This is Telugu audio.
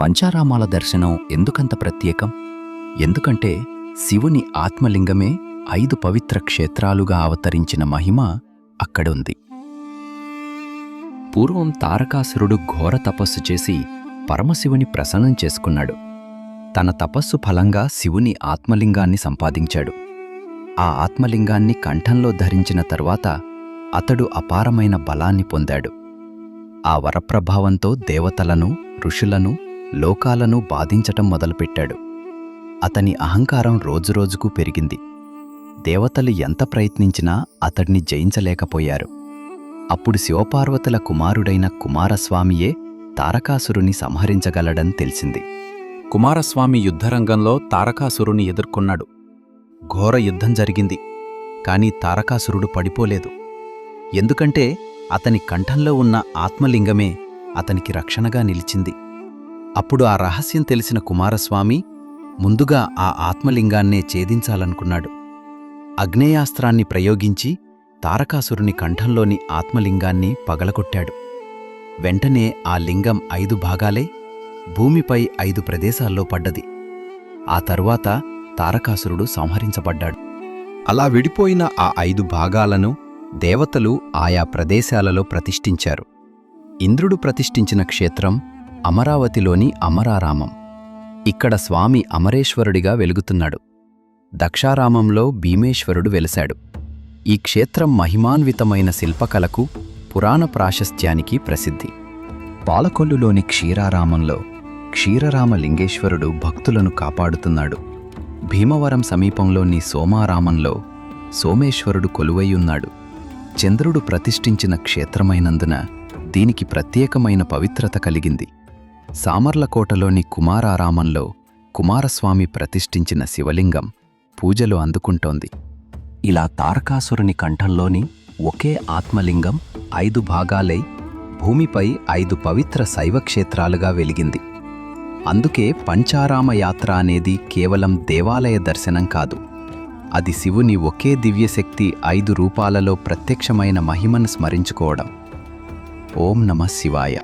పంచారామాల దర్శనం ఎందుకంత ప్రత్యేకం? ఎందుకంటే శివుని ఆత్మలింగమే 5 పవిత్ర క్షేత్రాలుగా అవతరించిన మహిమ అక్కడుంది. పూర్వం తారకాసురుడు ఘోర తపస్సు చేసి పరమశివుని ప్రసన్నం చేసుకున్నాడు. తన తపస్సు ఫలంగా శివుని ఆత్మలింగాన్ని సంపాదించాడు. ఆ ఆత్మలింగాన్ని కంఠంలో ధరించిన తరువాత అతడు అపారమైన బలాన్ని పొందాడు. ఆ వరప్రభావంతో దేవతలను, ఋషులను, లోకాలను బాధించటం మొదలుపెట్టాడు. అతని అహంకారం రోజురోజుకు పెరిగింది. దేవతలు ఎంత ప్రయత్నించినా అతడిని జయించలేకపోయారు. అప్పుడు శివపార్వతుల కుమారుడైన కుమారస్వామియే తారకాసురుని సంహరించగలడని తెలిసింది. కుమారస్వామి యుద్ధరంగంలో తారకాసురుని ఎదుర్కొన్నాడు. ఘోర యుద్ధం జరిగింది. కాని తారకాసురుడు పడిపోలేదు. ఎందుకంటే అతని కంఠంలో ఉన్న ఆత్మలింగమే అతనికి రక్షణగా నిలిచింది. అప్పుడు ఆ రహస్యం తెలిసిన కుమారస్వామి ముందుగా ఆ ఆత్మలింగాన్నే ఛేదించాలనుకున్నాడు. అగ్నేయాస్త్రాన్ని ప్రయోగించి తారకాసురుని కంఠంలోని ఆత్మలింగాన్ని పగలగొట్టాడు. వెంటనే ఆ లింగం 5 భాగాలై భూమిపై 5 ప్రదేశాల్లో పడ్డది. ఆ తరువాత తారకాసురుడు సంహరించబడ్డాడు. అలా విడిపోయిన ఆ 5 భాగాలను దేవతలు ఆయా ప్రదేశాలలో ప్రతిష్ఠించారు. ఇంద్రుడు ప్రతిష్ఠించిన క్షేత్రం అమరావతిలోని అమరారామం. ఇక్కడ స్వామి అమరేశ్వరుడిగా వెలుగుతున్నాడు. దక్షారామంలో భీమేశ్వరుడు వెలిశాడు. ఈ క్షేత్రం మహిమాన్వితమైన శిల్పకళకు, పురాణ ప్రాశస్త్యానికి ప్రసిద్ధి. పాలకొల్లులోని క్షీరారామంలో క్షీరరామలింగేశ్వరుడు భక్తులను కాపాడుతున్నాడు. భీమవరం సమీపంలోని సోమారామంలో సోమేశ్వరుడు కొలువైయున్నాడు. చంద్రుడు ప్రతిష్ఠించిన క్షేత్రమైనందున దీనికి ప్రత్యేకమైన పవిత్రత కలిగింది. సామర్లకోటలోని కుమారారామంలో కుమారస్వామి ప్రతిష్ఠించిన శివలింగం పూజలు అందుకుంటోంది. ఇలా తారకాసురుని కంఠంలోని ఒకే ఆత్మలింగం 5 భాగాలై భూమిపై 5 పవిత్ర శైవక్షేత్రాలుగా వెలిగింది. అందుకే పంచారామ యాత్ర అనేది కేవలం దేవాలయ దర్శనం కాదు. అది శివుని ఒకే దివ్యశక్తి 5 రూపాలలో ప్రత్యక్షమైన మహిమను స్మరించుకోవడం. ఓం నమః శివాయ.